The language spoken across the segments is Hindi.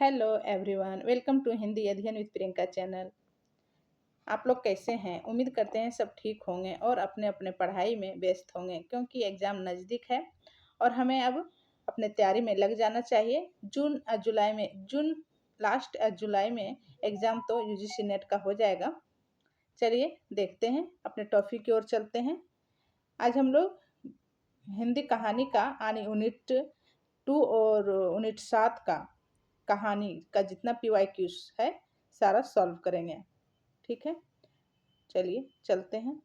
Hello everyone, welcome to Hindi Adhyayan with Priyanka channel. आप लोग कैसे हैं? उम्मीद करते हैं सब ठीक होंगे और अपने अपने पढ़ाई में व्यस्त होंगे, क्योंकि एग्ज़ाम नज़दीक है और हमें अब अपने तैयारी में लग जाना चाहिए। जून लास्ट जुलाई में एग्ज़ाम तो यूजीसी नेट का हो जाएगा। चलिए देखते हैं, अपने टॉपिक की ओर चलते हैं। आज हम लोग हिंदी कहानी का यूनिट 2 और यूनिट 7 का कहानी का जितना PYQs है सारा सॉल्व करेंगे। ठीक है, चलिए चलते हैं।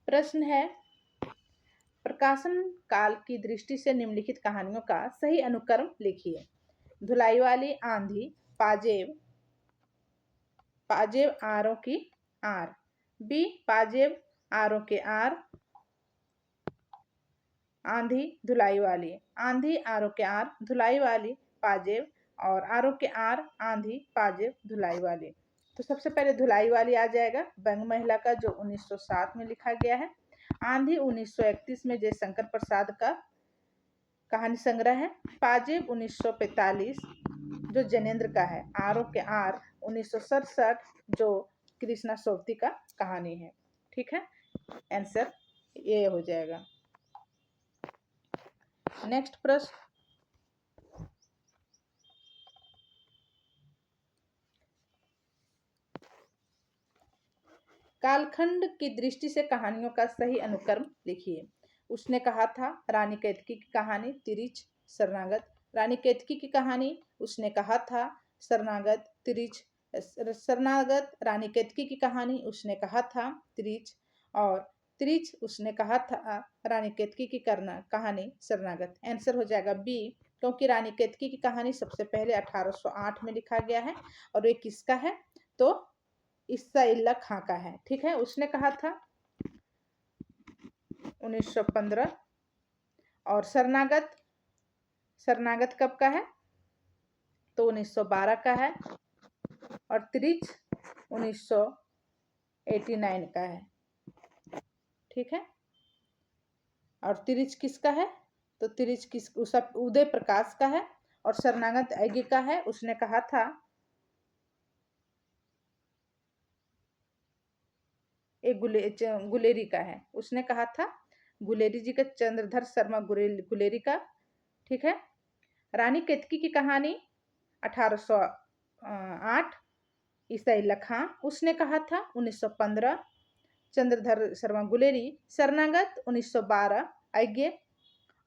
प्रश्न है, प्रकाशन काल की दृष्टि से निम्नलिखित कहानियों का सही अनुक्रम लिखिए। धुलाई वाली आंधी, पाजेब पाजेब आरों की आर। बी, पाजेब आरों के आर, आंधी धुलाई वाली। आंधी आरों के आर, धुलाई वाली, पाजेब, और आरों के आर, आंधी, पाजेब, धुलाई वाली। तो सबसे पहले धुलाई वाली आ जाएगा, व्यंग महिला का, जो 1907 में लिखा गया है। आंधी 1931 में जयशंकर प्रसाद का कहानी संग्रह है। पाजेब 1945 जो जैनेन्द्र का है। आरों के आर 1967 जो कृष्णा सोबती का कहानी है। ठीक है, आंसर ये हो जाएगा। नेक्स्ट प्रश्न, कालखंड की दृष्टि से कहानियों का सही अनुक्रम लिखिए। उसने कहा था, रानी केतकी की कहानी, तिरिच, शरणागत। रानी केतकी की कहानी, उसने कहा था, शरणागत, तिरिच, शरणागत। रानी केतकी की कहानी, उसने कहा था, तिरिच, और तिरिच उसने कहा था, रानी केतकी की कहानी, शरणागत। आंसर हो जाएगा बी, क्योंकि रानी केतकी की कहानी सबसे पहले 1808 में लिखा गया है और ये किसका है? तो ईसा इल्ला खां का है। ठीक है, उसने कहा था 1915। और शरणागत, शरणागत कब का है? तो 1912 का है। और त्रिच 1989 का है। ठीक है, और त्रिच किसका है? तो त्रिच उदय प्रकाश का है। और शरणागत ऐगे का है। उसने कहा था एक गुलेरी का है। उसने कहा था गुलेरी जी का, चंद्रधर शर्मा गुलेरी का। ठीक है, रानी केतकी की कहानी 1808 ईसा इल्ला खां, उसने कहा था 1915 चंद्रधर शर्मा गुलेरी। शरणागत 1912 ऐगे,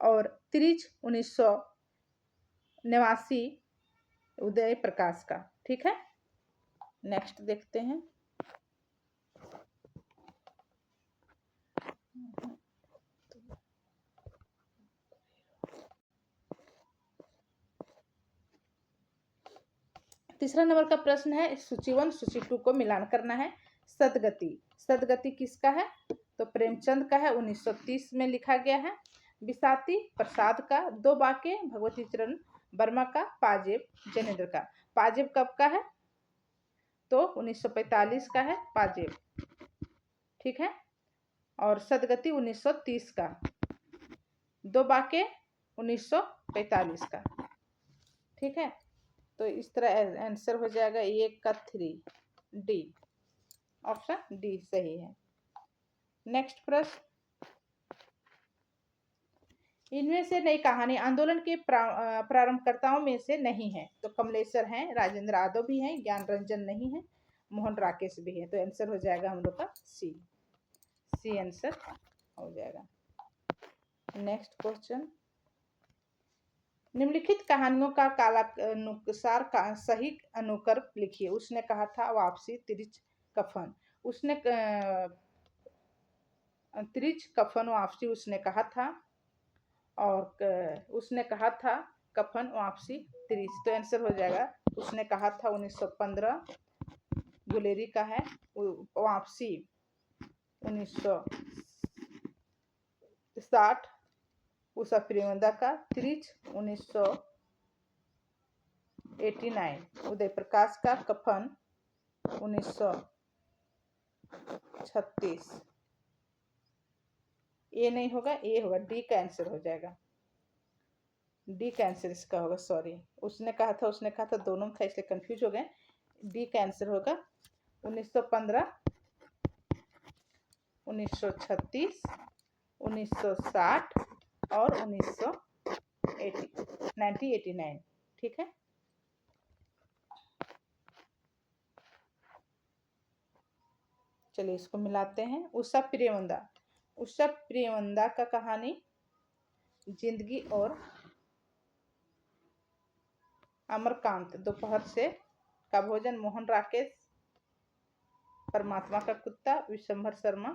और त्रिच 1989 उदय प्रकाश का। ठीक है, नेक्स्ट देखते हैं। तीसरा नंबर का प्रश्न है, सूची 1 सूची 2 को मिलान करना है। सदगति, सदगति किसका है? तो प्रेमचंद का है, 1930 में लिखा गया है। बिसाती प्रसाद का। दो बाके भगवती चरण वर्मा का। पाजेब जैनेन्द्र का। पाजेब कब का है? तो 1945 का है पाजेब। ठीक है, और सदगति 1930 का। दो बाके 1945 का। ठीक है, तो इस तरह आंसर हो जाएगा 1 का 3, डी, ऑप्शन डी सही है। नेक्स्ट प्रश्न, इनमें से नई कहानी आंदोलन के प्रारंभकर्ताओं में से नहीं है। तो कमलेश्वर हैं, राजेंद्र यादव भी हैं, ज्ञान रंजन नहीं है, मोहन राकेश भी है। तो आंसर हो जाएगा हम लोग का सी, सी आंसर हो जाएगा। नेक्स्ट क्वेश्चन, निम्नलिखित कहानियों का कालानुसार का सही अनुक्रम लिखिए। उसने कहा था वापसी, तिरिच, कफन। उसने त्रिच, कफन, वापसी उसने कहा था, और उसने कहा था कफन, वापसी, त्रिच। तो आंसर हो जाएगा, उसने कहा था 1915 गुलेरी का है, वापसी 1960 उषा प्रेमदा का, त्रिच 1989 उदय प्रकाश का, कफन 1936। ये नहीं होगा, ये होगा, डी का आंसर हो जाएगा। डी का आंसर इसका होगा, सॉरी उसने कहा था दोनों में था इसलिए कंफ्यूज हो गए। डी का आंसर होगा 1915, 1936, 1960 और 1989। ठीक है, चलिए इसको मिलाते हैं। उषा प्रियवंदा का कहानी, जिंदगी और अमरकांत, दोपहर से का भोजन, मोहन राकेश, परमात्मा का कुत्ता, विशंभर शर्मा,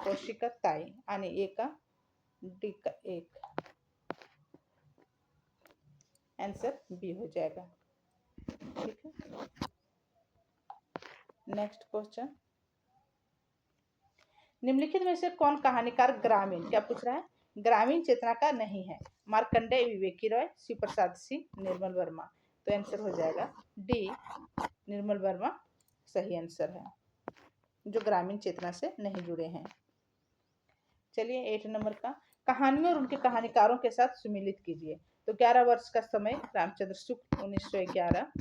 कौशिका ताई। आणि ए का डी का एक, आंसर बी हो जाएगा। ठीक है, नेक्स्ट क्वेश्चन, निम्नलिखित में से कौन कहानीकार ग्रामीण, क्या पूछ रहा है, ग्रामीण चेतना का नहीं है? मार्कंडेय, विवेकी रॉय, शिव प्रसाद सिंह, निर्मल वर्मा। तो आंसर हो जाएगा डी, निर्मल वर्मा सही आंसर है, जो ग्रामीण चेतना से नहीं जुड़े हैं। चलिए 8 नंबर का, कहानियों और उनके कहानीकारों के साथ सुमिलित कीजिए। तो 11 वर्ष का समय, रामचंद्र शुक्ल 1911,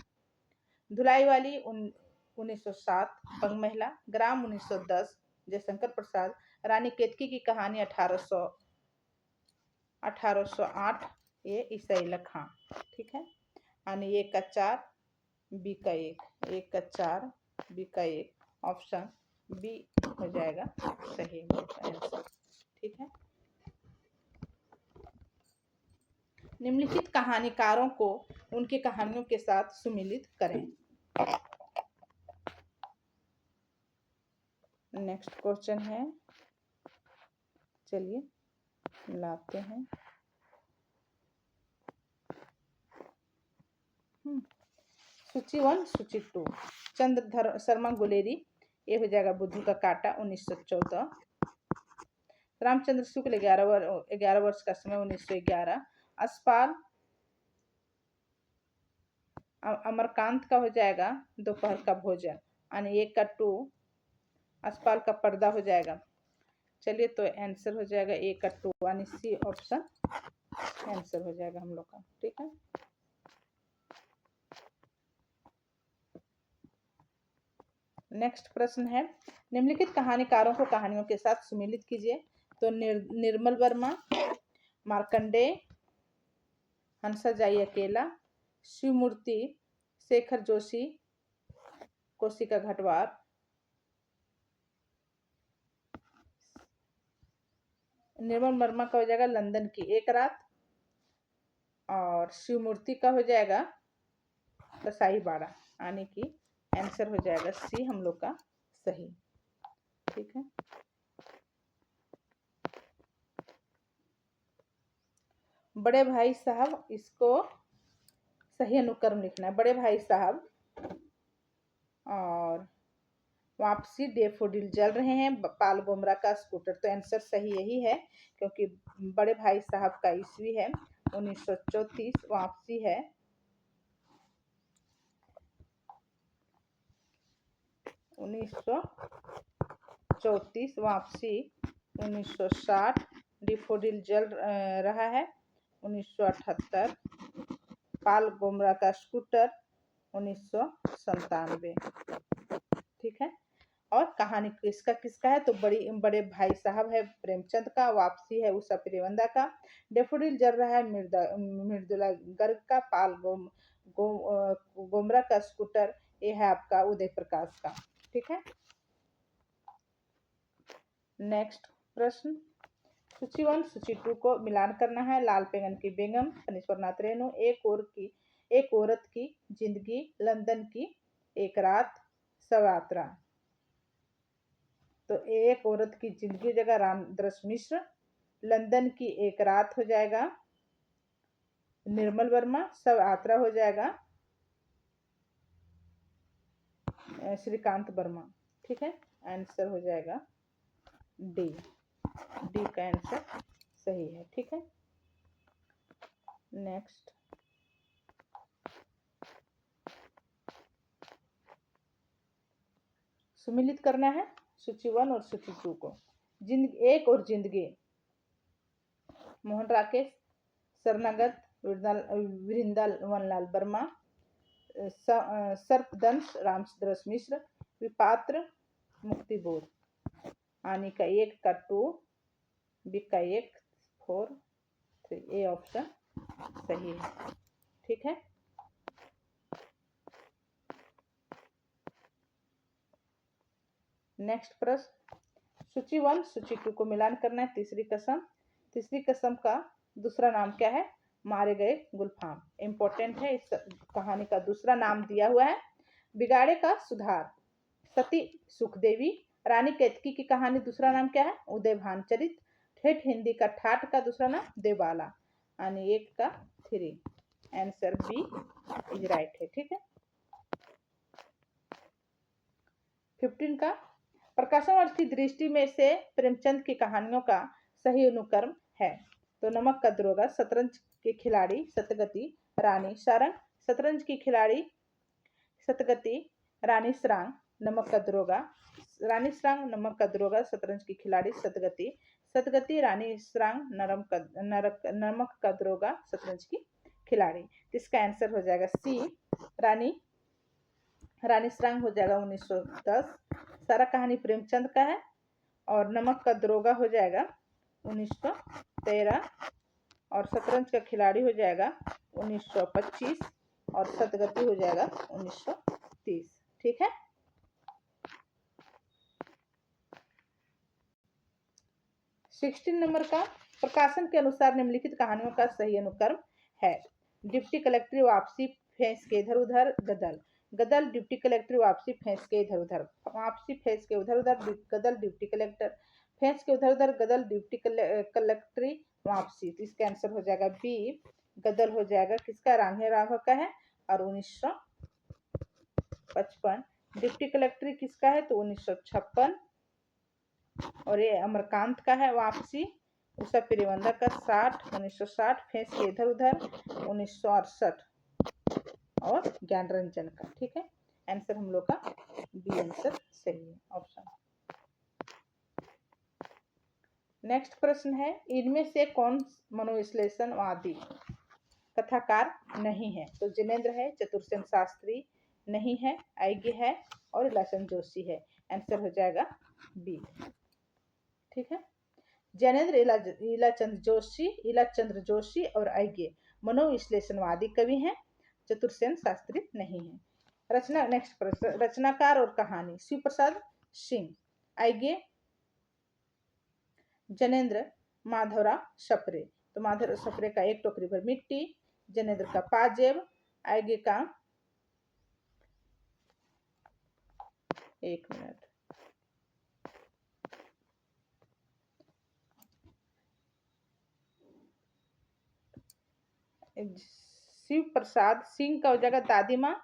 धुलाई वाली 1907, बंग महिला, ग्राम 1910, जयशंकर प्रसाद, रानी केतकी की कहानी 1808, ये ईसाइला खां। ठीक है, आणि ए का 4, बी का 1, एक का 4, बी का 1, ऑप्शन बी हो जाएगा सही आंसर। ठीक है, निम्नलिखित कहानीकारों को उनकी कहानियों के साथ सुमिलित करें। नेक्स्ट क्वेश्चन है, चलिए लाते हैं। सूची 1, सूची 2, चंद्र शर्मा गुलेरी, ये हो जाएगा बुद्धू का कांटा 1914, रामचंद्र शुक्ल 11 वर्ष का समय 1911, असपाल अमरकांत का हो जाएगा दोपहर का भोजन, आणि एक का 2, असपाल का पर्दा हो जाएगा। चलिए तो आंसर हो जाएगा ए का 2, यानी सी ऑप्शन आंसर हो जाएगा हम लोग का। ठीक है, नेक्स्ट प्रश्न है, निम्नलिखित कहानीकारों को कहानियों के साथ सुमिलित कीजिए। तो निर्मल वर्मा, मार्कंडेय, हंसा जाई अकेला, शिवमूर्ति, शेखर जोशी, कौशिका घटवार, निर्मल वर्मा का हो जाएगा लंदन की एक रात, और शिवमूर्ति का हो जाएगा कसाई बाड़ा, यानी कि आंसर हो जाएगा सी हम लोग का सही। ठीक है, बड़े भाई साहब, इसको सही अनुक्रम लिखना है, बड़े भाई साहब और वापसी, डेफोडिल जल रहे हैं, पाल गोमरा का स्कूटर। तो आंसर सही यही है, क्योंकि बड़े भाई साहब का ईस्वी है 1934, वापसी है 1934, वापसी 1960, डिफोडिल जल रहा है 1978, पाल गोमरा का स्कूटर 1997। ठीक है, और कहानी किसका है, तो बड़े भाई साहब है प्रेमचंद का, वापसी है उषा प्रियवंदा का, डेफोडिल जल रहा है मृदुला गर्ग का, पाल गोमरा का स्कूटर ये है आपका उदय प्रकाश का। ठीक है, नेक्स्ट प्रश्न, सूची 1, सूची 2 को मिलान करना है। लाल पेंगन की बेगम, फणीश्वरनाथ रेणु, एक औरत की जिंदगी, लंदन की एक रात, सवात्रा। तो एक औरत की जिंदगी जगह रामदरस मिश्र, लंदन की एक रात हो जाएगा निर्मल वर्मा, सवात्रा हो जाएगा श्रीकांत वर्मा। ठीक है, आंसर हो जाएगा डी का आंसर सही है। ठीक है, नेक्स्ट, सुमिलित करना है सूची 1 और सूची 2 को। एक और जिंदगी, मोहन राकेश, शरणागत, वृंदावनलाल वर्मा, सर्पदंश रामचंद्र मिश्र, विपात्र मुक्तिबोध। आने का 1 का 2, बी का 1 4 3, ए ऑप्शन सही है। ठीक है। नेक्स्ट प्रश्न, सूची 1 सूची 2 को मिलान करना है। तीसरी कसम का दूसरा नाम क्या है? मारे गए गुलफाम। इंपॉर्टेंट है, इस कहानी का दूसरा नाम दिया हुआ है बिगाड़े का सुधार। सती सुखदेवी। रानी केतकी की कहानी दूसरा नाम क्या है? उदय भानचरित। ठेठ हिंदी का ठाठ का दूसरा नाम देवाला। यानी 1 का 3, आंसर बी इज राइट है। ठीक है। 15 का प्रकाशन वर्ष की दृष्टि में से प्रेमचंद की कहानियों का सही अनुक्रम है। तो नमक का दरोगा, शतरंज के खिलाड़ी, सतगति, रानी सारंग, शतरंज की खिलाड़ी, सतगति, रानी सरांग, नमक का दरोगा, रानी सरांग, नमक का दरोगा, शतरंज की खिलाड़ी, सतगति, सतगति, रानी सरांग, नमक का दरोगा, शतरंज की खिलाड़ी। इसका आंसर हो जाएगा सी, रानी सरांग हो जाएगा 1910। सारा कहानी प्रेमचंद का है। और नमक का दरोगा हो जाएगा 1913, और शतरंज का खिलाड़ी हो जाएगा 1925, और सतगति हो जाएगा 1930। ठीक है। सिक्सटीन नंबर का प्रकाशन के अनुसार निम्नलिखित कहानियों का सही अनुक्रम है। डिप्टी कलेक्टर वापसी, फेंस के इधर उधर, गदल। गदल डिप्टी कलेक्टर वापसी, फेंस के इधर उधर, वापसी फेंस के उधर उधर, गदल डिप्टी कलेक्टर फेंस के उधर उधर, गदल डिप्टी कलेक्टरी वापसी। तो इसका आंसर हो जाएगा बी, गदल हो जाएगा। किसका? रांझे राघव का है, और 1955। डिप्टी कलेक्टरी किसका है? तो 1956। और ये अमरकांत का है वापसी, उषा पिरिवंदा का 1960, फेंस के इधर उधर 1968, और ज्ञान रंजन का। ठीक है। आंसर हम लोग का बी आंसर सही है, ऑप्शन। नेक्स्ट प्रश्न है, इनमें से कौन मनोविश्लेषणवादी कथाकार नहीं है? तो जिनेन्द्र है, चतुरसेन शास्त्री नहीं है, आइगे है, और इलाचंद जोशी है। आंसर हो जाएगा बी। ठीक है। जैनेन्द्र, इलाचंद्र जोशी और आइगे मनोविश्लेषणवादी कवि हैं। चतुरसेन शास्त्री नहीं है। नेक्स्ट प्रश्न, रचनाकार और कहानी, शिव प्रसाद सिंह, आइगे, जैनेन्द्र, माधवराव सप्रे। तो माधवराव सप्रे का 1 टोकरी भर मिट्टी, जैनेन्द्र का पाजेब, आइगे का 1 मिनट, शिव प्रसाद सिंह का हो जाएगा दादी माँ,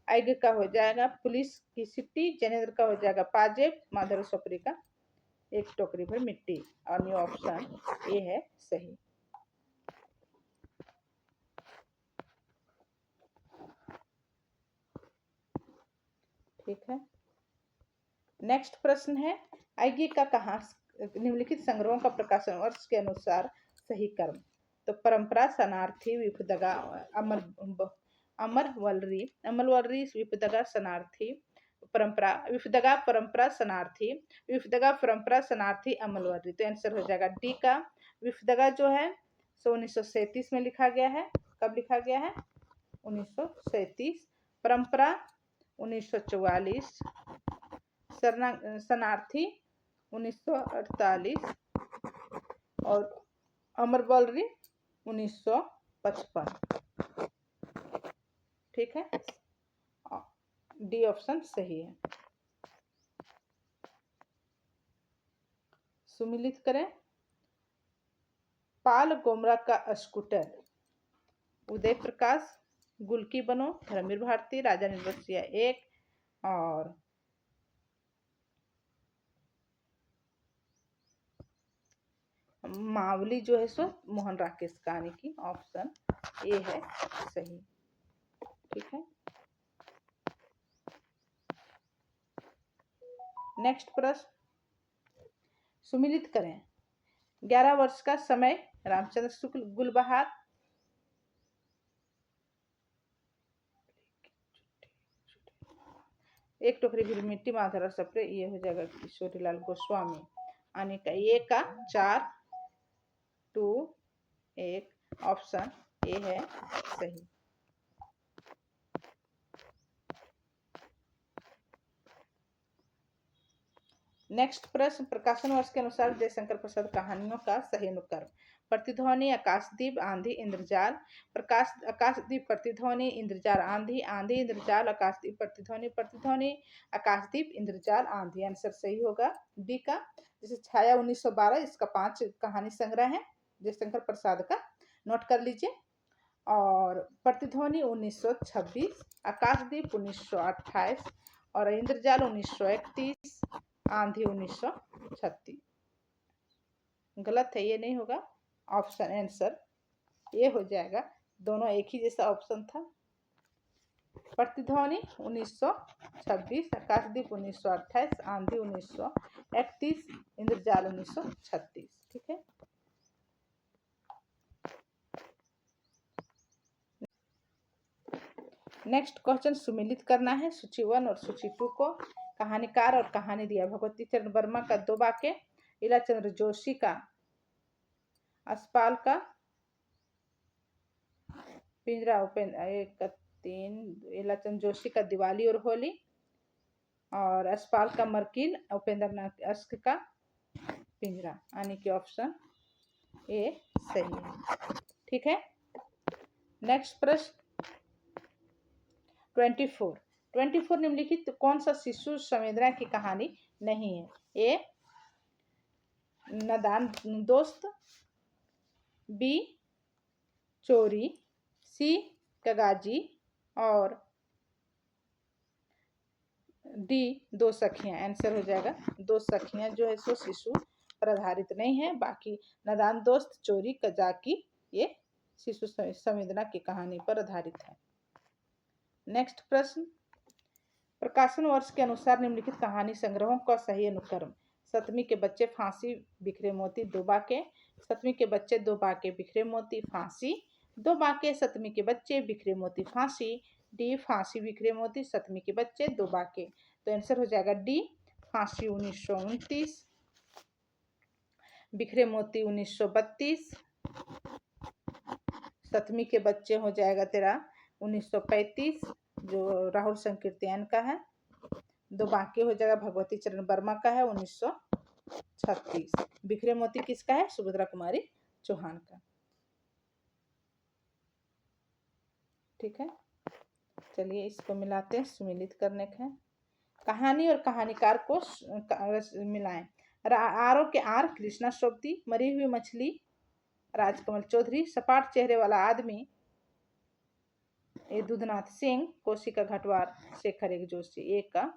आइगे का हो जाएगा पुलिस की सिट्टी, जैनेन्द्र का हो जाएगा पाजेब, माधवराव सप्रे का 1 टोकरी भर मिट्टी। और ये ऑप्शन ए है सही। ठीक है। नेक्स्ट प्रश्न है, आइगे का कहा निम्नलिखित संग्रहों का प्रकाशन वर्ष के अनुसार सही क्रम? तो परंपरा, शरणार्थी, विपदगा, अमरवलरी, विपदगा, शरणार्थी, परंपरा, विपदगा, परंपरा, शरणार्थी, विपदगा, परंपरा, शरणार्थी, अमलवरी। तो आंसर हो जाएगा डी का। विपदगा जो है 1937 में लिखा गया है। कब लिखा गया है? 1937। परंपरा 1944, शरणार्थी 1948, और अमरवलरी 1955। ठीक है। डी ऑप्शन सही है। सुमिलित करें। पाल गोमरा का स्कूटर, उदय प्रकाश, गुलकी बनो, धर्मवीर भारती, राजा निर्वसिया 1, और मावली जो है सो मोहन राकेश कहानी की। ऑप्शन ए है सही। ठीक है। नेक्स्ट प्रश्न, सुमिलित करें। 11 वर्ष का समय रामचंद्र शुक्ल, गुलबहार, एक टोकरी भी मिट्टी माधरा सप्रे, ये हो जाएगा किशोरीलाल गोस्वामी। आने का ये का 4, 2, 1 ऑप्शन ए है सही। नेक्स्ट प्रश्न, प्रकाशन वर्ष के अनुसार जयशंकर प्रसाद कहानियों का सही अनुक्रम। प्रतिध्वनि, आकाशदीप, आंधी, इंद्रजाल। आकाशदीप, प्रतिध्वनि, इंद्रजाल, आंधी, आंधी, इंद्रजाल, आकाशदीप, प्रतिध्वनि, प्रतिध्वनि, आकाशदीप, इंद्रजाल, आंधी। आंसर सही होगा डी का। जैसे छाया 1912, इसका 5 कहानी संग्रह है जयशंकर प्रसाद का, नोट कर लीजिए। और प्रतिध्वनि 1926, आकाशदीप 1928 और इंद्रजाल 1931, आंधी 1936। गलत है, ये नहीं होगा। ऑप्शन आंसर ये हो जाएगा, दोनों एक ही जैसा ऑप्शन था। प्रतिध्वनि 1926, आकाशदीप 1928, आंधी 1931, इंद्रजाल 1936। ठीक है। नेक्स्ट क्वेश्चन सुमिलित करना है सूची 1 और सूची 2 को। कहानीकार और कहानी दिया, भगवती चरण वर्मा का 2 वाक्य, इलाचंद्र जोशी का असपाल का पिंजरा, उपेंद्र 1-3, इलाचंद जोशी का दिवाली और होली, और असपाल का मरकिल, उपेंद्र नाथ अश्क का पिंजरा। यानी कि ऑप्शन ए सही है। ठीक है। नेक्स्ट प्रश्न 24 निम्नलिखित कौन सा शिशु संवेदना की कहानी नहीं है? ए नादान दोस्त, बी चोरी, सी कगाजी और डी 2 सखियां। आंसर हो जाएगा 2 सखियां जो है सो शिशु पर आधारित नहीं है, बाकी नादान दोस्त, चोरी, कजाकी ये शिशु संवेदना की कहानी पर आधारित है। नेक्स्ट प्रश्न, प्रकाशन वर्ष के अनुसार निम्नलिखित कहानी संग्रहों का सही अनुक्रम। सतमी के बच्चे, फांसी, बिखरे मोती, 2 बाके। सतमी के बच्चे, 2 बाके, बिखरे मोती, फांसी, 2 बाके, सतमी के बच्चे, बिखरे मोती, फांसी। डी फांसी, बिखरे मोती, सतमी के बच्चे, 2 बाके। तो आंसर हो जाएगा डी फांसी 1929, बिखरे मोती 1932, सतमी के बच्चे हो जाएगा तेरा 1935 जो राहुल संकीर्तन का है। 2 बाके हो जाएगा भगवती चरण वर्मा का है 1936। बिखरे मोती किसका है? सुभद्रा कुमारी चौहान का। ठीक है, चलिए इसको मिलाते हैं, सुमिलित करने का है। कहानी और कहानीकार को मिलाएं। आरों के आर, कृष्णा सोबती, मरी हुई मछली, राजकमल चौधरी, सपाट चेहरे वाला आदमी, ए दूधनाथ सिंह, कोशिका घटवार, शेखर एक जोशी। एक का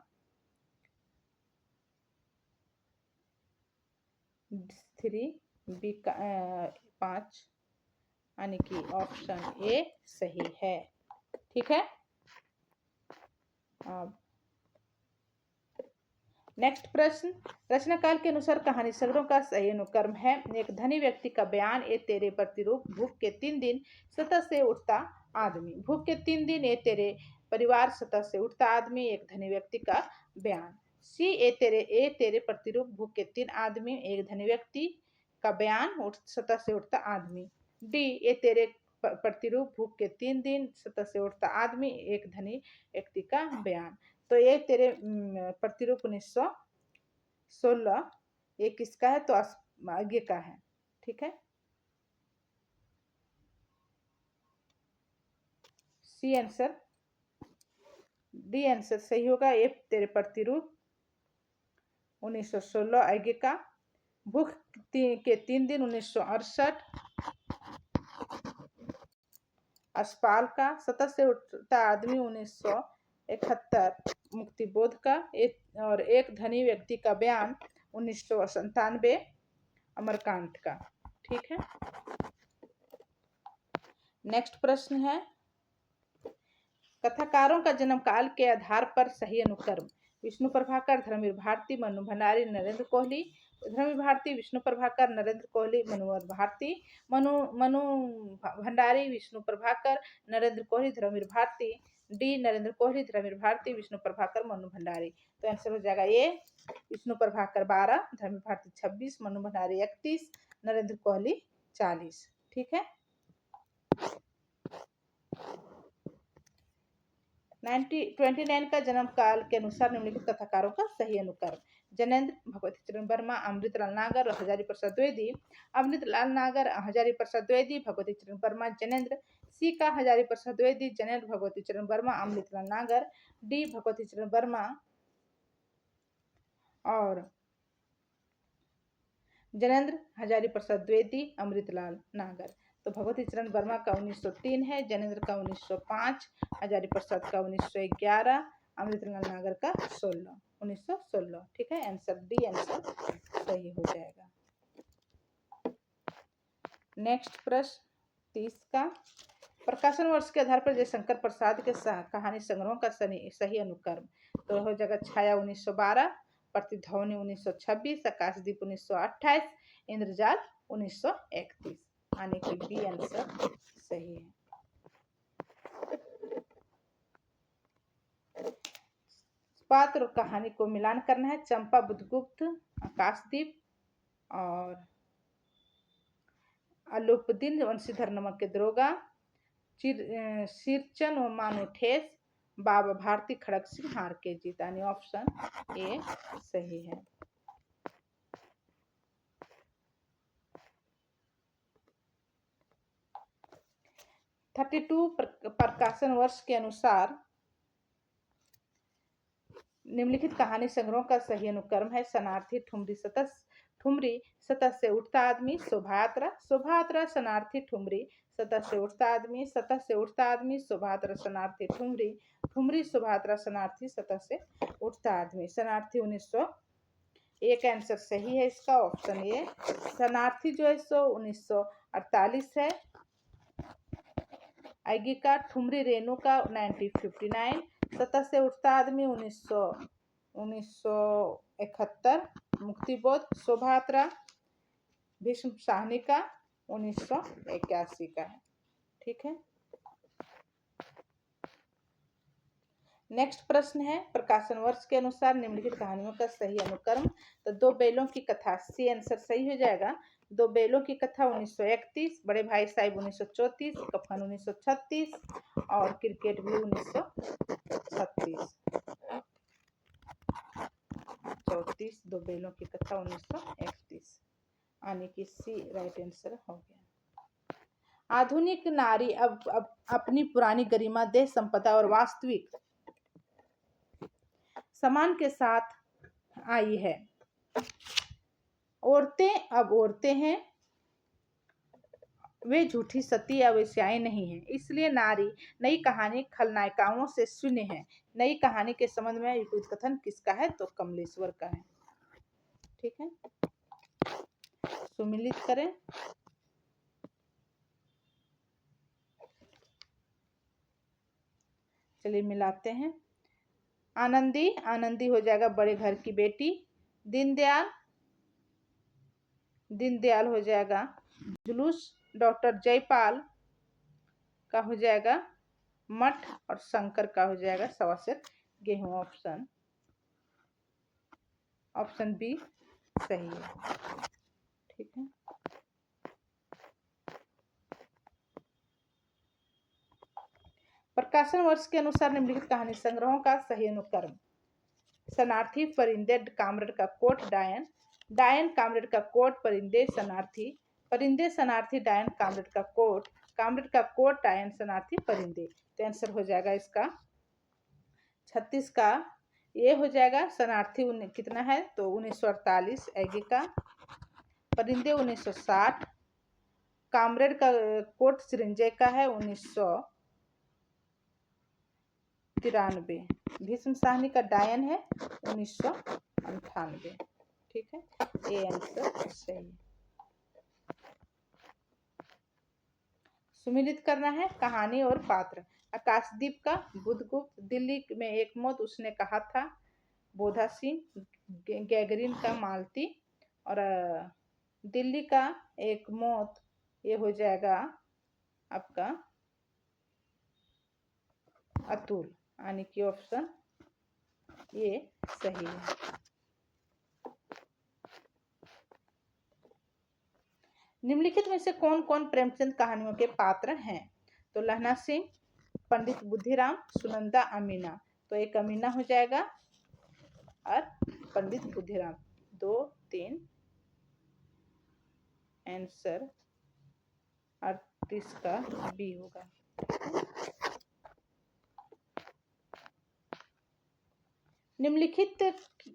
3, बी का 5, यानी कि ऑप्शन ए सही है। ठीक है। अब नेक्स्ट प्रश्न, रचनाकाल के अनुसार कहानी संग्रह का सही अनुक्रम है। एक धनी व्यक्ति का बयान, ए तेरे प्रतिरूप, भूख के 3 दिन, सतह से उठता आदमी। भूख के 3 दिन, ए तेरे परिवार, सतह से उठता आदमी, एक धनी व्यक्ति का बयान। सी ए तेरे प्रतिरूप, भूख के 3 आदमी, एक धनी व्यक्ति का बयान, सतह से उठता आदमी। डी ए तेरे प्रतिरूप, भूख के 3 दिन, सतह से उठता आदमी, एक धनी व्यक्ति का बयान। तो ये तेरे प्रतिरूप 1916 ये किसका है? तो आगे का है। ठीक है, सी आंसर, डी आंसर सही होगा। ये तेरे प्रतिरूप 1916 आगे का। भूख के 3 दिन 1968 असपाल का। सतह से उठता आदमी 1971 मुक्तिबोध का। और एक धनी व्यक्ति का बयान 1997 अमरकांत का। ठीक है। नेक्स्ट प्रश्न है, कथाकारों का जन्म काल के आधार पर सही अनुक्रम। विष्णु प्रभाकर, धर्मवीर भारती, मनु भंडारी, नरेंद्र कोहली। धर्मवीर भारती, विष्णु प्रभाकर, नरेंद्र कोहली, मनोहर भारती। मनु भंडारी, विष्णु प्रभाकर, नरेंद्र कोहली, धर्मवीर भारती। डी नरेंद्र कोहली, धर्मेंद्र भारती, विष्णु प्रभाकर, मनु भंडारी। तो आंसर हो जाएगा ए, विष्णु प्रभाकर 12, धर्मेंद्र भारती 26, मनु भंडारी 31, नरेंद्र कोहली 40। ठीक है। 29 का जन्म काल के अनुसार निम्नलिखित कथाकारों का सही अनुक्रम। जैनेन्द्र, भगवती चरण वर्मा, अमृतलाल नागर, हजारी प्रसाद द्विवेदी। अमृतलाल नागर, हजारी प्रसाद द्विवेदी, भगवती चरण वर्मा, जैनेन्द्र। सी का हजारी प्रसाद द्विवेदी, जैनेन्द्र, भगवती चरण वर्मा, अमृतलाल नागर। डी भगवती चरण वर्मा और जैनेन्द्र, हजारी प्रसाद द्विवेदी, अमृतलाल नागर। तो भगवती चरण वर्मा का 1903 है, जैनेन्द्र का 1905, हजारी प्रसाद का 1911, अमृतलाल नागर का 1916। ठीक है, आंसर डी आंसर सही हो जाएगा। नेक्स्ट प्रश्न 30 का, प्रकाशन वर्ष के आधार पर जयशंकर प्रसाद के कहानी संग्रहों का सही अनुक्रम। तो हो जाएगा छाया 1912, प्रतिध्वनि 1926, आकाशदीप 1928, इंद्रजाल 1931। यानी कि बी आंसर सही है। पात्र और कहानी को मिलान करना है। चंपा, बुद्धगुप्त, आकाशदीप और अलोपदीन वंशीधर नमक के दरोगा, सिरचन व मानो ठेस, बाबा भारती खड़क सिंह हार के जीत। यानी ऑप्शन ए सही है। प्रकाशन वर्ष के अनुसार निम्नलिखित कहानी संग्रहों का सही अनुक्रम है। शरणार्थी, ठुमरी, सतह से उठता आदमी, शोभायात्रा, शोभायात्रा, शरणार्थी, ठुमरी, सतह से उठता आदमी, सतह से उठता आदमी, शोभायात्रा, शरणार्थी, ठुमरी, ठुमरी, शोभायात्रा, शरणार्थी, सतह से उठता आदमी। शरणार्थी 1901 आंसर सही है इसका, ऑप्शन ए। शरणार्थी जो है सो 1948 है। आएगी का ठुमरी रेणु का 1959, सतह से उठता आदमी 1971, मुक्तिबोध, शोभायात्रा, भीष्म साहनी का 1981 का है। ठीक है। नेक्स्ट प्रश्न है, प्रकाशन वर्ष के अनुसार निम्नलिखित कहानियों का सही अनुक्रम। तो दो बैलों की कथा, सी आंसर सही हो जाएगा। दो बैलों की कथा 1931, बड़े भाई साहिब 1934, कफन 1936 और क्रिकेट भी 1936। 34, दो बैलों की कथा 1931। आने की सी राइट आंसर हो गया। आधुनिक नारी अब अपनी पुरानी गरिमा, देह संपदा और वास्तविक सम्मान के साथ आई है। औरतें अब औरतें हैं, वे झूठी सती या वेश्याएं नहीं हैं। इसलिए नारी नई कहानी खलनायिकाओं से शून्य है। नई कहानी के संबंध में उपयुक्त कथन किसका है? तो कमलेश्वर का है। ठीक है, सुमिलित करें। चलिए मिलाते हैं। आनंदी, आनंदी हो जाएगा बड़े घर की बेटी। दीनदयाल, दीनदयाल हो जाएगा जुलूस। डॉक्टर जयपाल का हो जाएगा मठ और शंकर का हो जाएगा सवासेर गेहूं। ऑप्शन बी सही है। ठीक है, प्रकाशन वर्ष के अनुसार निम्नलिखित कहानी संग्रहों का सही अनुक्रम। शरणार्थी, परिंदे, कामरेड का कोट, डायन, डायन, कामरेड का कोट, परिंदे, शरणार्थी, परिंदे, शरणार्थी, डायन, कामरेड का कोट, कामरेड का कोट, डायन, शरणार्थी, परिंदे। तो आंसर हो जाएगा इसका 36 का ये हो जाएगा। शरणार्थी कितना है? तो 1948 आएगी का। परिंदे 1960, कामरेड का कोट सृंजय का है 1993, भीष्म साहनी का डायन है 1998। ठीक है, ये आंसर सही। सुमिलित करना है कहानी और पात्र। आकाशदीप का बुद्धगुप्त, दिल्ली में एक मौत उसने कहा था, बोधा सिंह, गैगरीन का मालती, और दिल्ली का एक मौत ये हो जाएगा आपका अतुल, यानी कि ऑप्शन ये सही है। निम्नलिखित में से कौन कौन प्रेमचंद कहानियों के पात्र हैं? तो लहना सिंह, पंडित बुद्धिराम, सुनंदा, अमीना। तो एक अमीना हो जाएगा और पंडित बुद्धिराम। 2 3 आंसर 38 का बी होगा। निम्नलिखित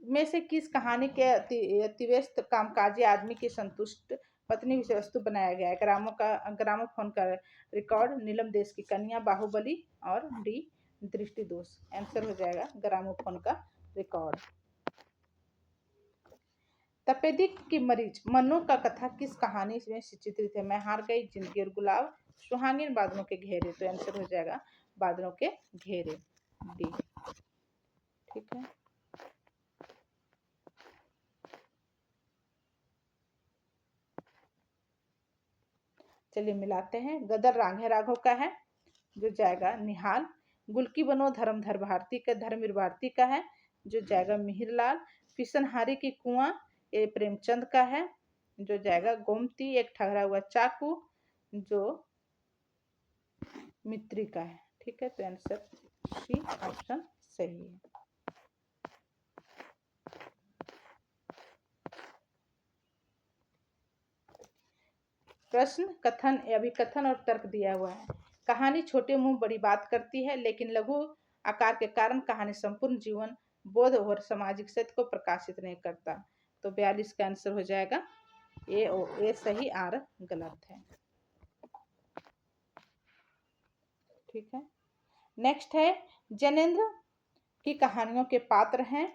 में से किस कहानी के अतिव्यस्त कामकाजी आदमी की संतुष्ट पत्नी विषय वस्तु बनाया गया है? ग्रामोफोन का रिकॉर्ड, नीलम देश की कन्या, बाहुबली और डी दृष्टि दोष। आंसर हो जाएगा ग्रामोफोन का रिकॉर्ड। तपेदिक की मरीज मन्नू का कथा किस कहानी में चित्रित है? मैं हार गई, जिंदगी और गुलाब, सुहागिन, बादलों के घेरे। तो आंसर हो जाएगा बादलों के घेरे, डी। ठीक है। चलिए मिलाते हैं। गदर राघे राघव का है, जो जाएगा निहाल। गुलकी बनो धर्मधर भारती का, धर्मवीर भारती का है, जो जाएगा मिहिरलाल। फिसनहारी की कुआं, ये प्रेमचंद का है, जो जाएगा गोमती। एक ठहरा हुआ चाकू, जो मित्री का है। ठीक है, तो आंसर सी ऑप्शन सही है। प्रश्न कथन, अभिकथन और तर्क दिया हुआ है। कहानी छोटे मुंह बड़ी बात करती है, लेकिन लघु आकार के कारण कहानी संपूर्ण जीवन बोध और सामाजिक सत्य को प्रकाशित नहीं करता। तो 42 का आंसर हो जाएगा ए सही, आर गलत है। ठीक है। नेक्स्ट है जैनेन्द्र की कहानियों के पात्र हैं।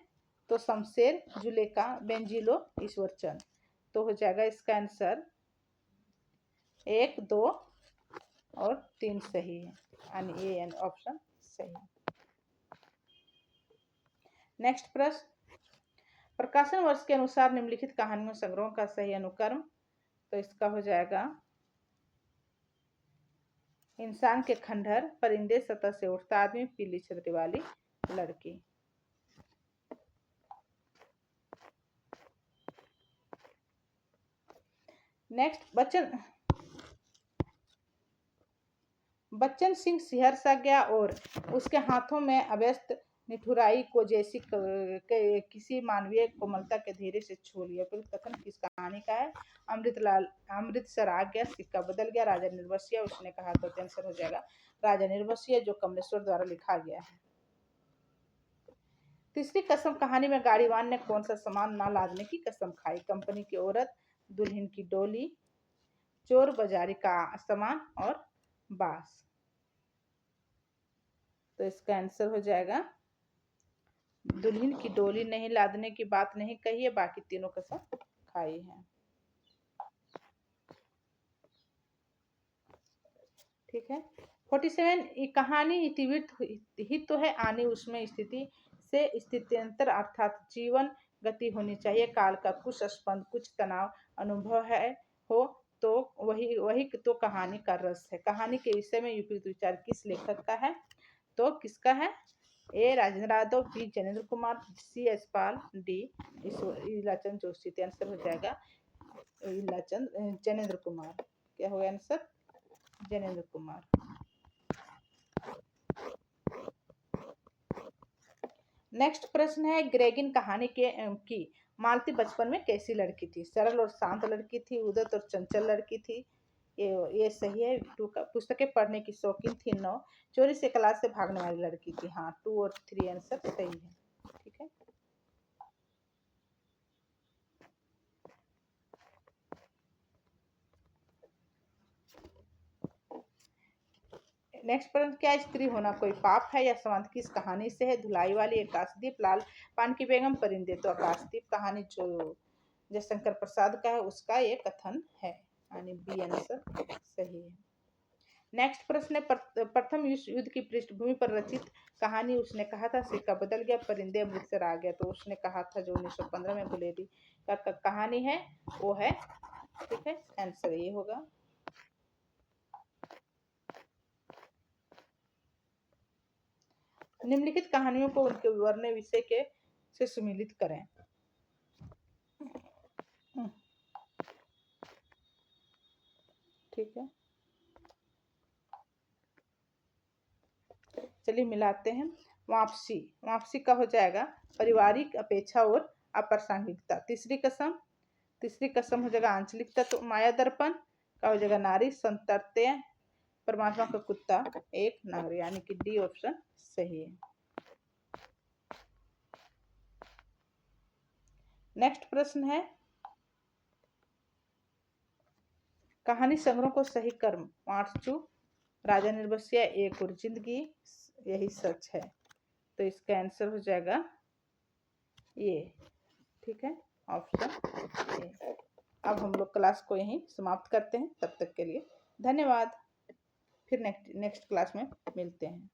तो शमशेर, जुलेखा, बेंजिलो, ईश्वरचंद। तो हो जाएगा इसका आंसर 1 2 और 3 सही है, यानी ए ऑप्शन सही। नेक्स्ट प्रश्न, प्रकाशन वर्ष के अनुसार निम्नलिखित कहानियों संग्रहों का सही अनुक्रम। तो इसका हो जाएगा इंसान के खंडहर, परिंदे, सतह से उठता आदमी, पीली छतरी वाली लड़की। नेक्स्ट, बच्चन सिंह शहर सा गया और उसके हाथों में अव्यस्त निठुराई को जैसी किसी मानवीय कोमलता के धीरे से छू लिया। फिर कथन किस कहानी का है? अमृतसर आ गया, सिक्का बदल गया, राजा निर्वसिया, उसने कहा। तो आंसर हो जाएगा राजा निर्वसिया, जो कमलेश्वर द्वारा लिखा गया है। तीसरी कसम कहानी में गाड़ीवान ने कौन सा सामान ना लादने की कसम खाई? कंपनी की औरत, दुल्हन की डोली, चोर बाजारी का सामान और बांस। तो इसका आंसर हो जाएगा दुल्हन की डोली नहीं लादने की बात नहीं कही है, बाकी तीनों कसम खाई है। ठीक है। 47 कहानी इतिवृत्त ही तो है, आनी उसमें स्थिति से स्थित्यंतर अर्थात जीवन गति होनी चाहिए। काल का कुछ स्पंद, कुछ तनाव अनुभव है हो तो वही तो कहानी का रस है। कहानी के विषय में उपयुक्त विचार किस लेखक का है? तो किसका है? ए राजेंद्र यादव, बी जैनेन्द्र कुमार, सी यशपाल, डी इलाचंद जोशी। तो आंसर हो जाएगा जैनेन्द्र कुमार। क्या होगा आंसर? जैनेन्द्र कुमार। नेक्स्ट प्रश्न है, ग्रेगिन कहानी की मालती बचपन में कैसी लड़की थी? सरल और शांत लड़की थी, उदत और चंचल लड़की थी। ये सही है। 2 का पुस्तकें पढ़ने की शौकीन थी। 9 चोरी से क्लास से भागने वाली लड़की थी। हाँ, 2 और 3 आंसर सही है। ठीक है। नेक्स्ट प्रश्न, क्या स्त्री होना कोई पाप है? या संबंध किस कहानी से है? धुलाई वाली, आकाशदीप, लाल पान की बेगम, परिंदे। तो आकाशदीप कहानी जो जयशंकर प्रसाद का है, उसका ये कथन है, यानी बी आंसर सही है। नेक्स्ट प्रश्न है, प्रथम विश्व युद्ध की पृष्ठभूमि पर रचित कहानी। उसने कहा था सिक्का बदल गया, परिंदे अमृतसर आ गया। तो उसने कहा था जो 1915 में गुलेरी का कहानी है वो है। ठीक है, आंसर ये होगा। निम्नलिखित कहानियों को उनके विवरणीय विषय के से सम्मिलित करें। ठीक है, चलिए मिलाते हैं। वापसी, वापसी का हो जाएगा पारिवारिक अपेक्षा और अप्रासंगिकता। तीसरी कसम हो जाएगा आंचलिक तत्व। माया दर्पण का हो जाएगा नारी संतरते, परमात्मा का कुत्ता एक नगर, यानी कि डी ऑप्शन सही है। नेक्स्ट प्रश्न है, कहानी संग्रह को सही कर। मार्चू, राजा निर्बसिया, एक और जिंदगी, यही सच है। तो इसका आंसर हो जाएगा ये। ठीक है, ऑप्शन ए। अब हम लोग क्लास को यहीं समाप्त करते हैं। तब तक के लिए धन्यवाद। फिर नेक्स्ट क्लास में मिलते हैं।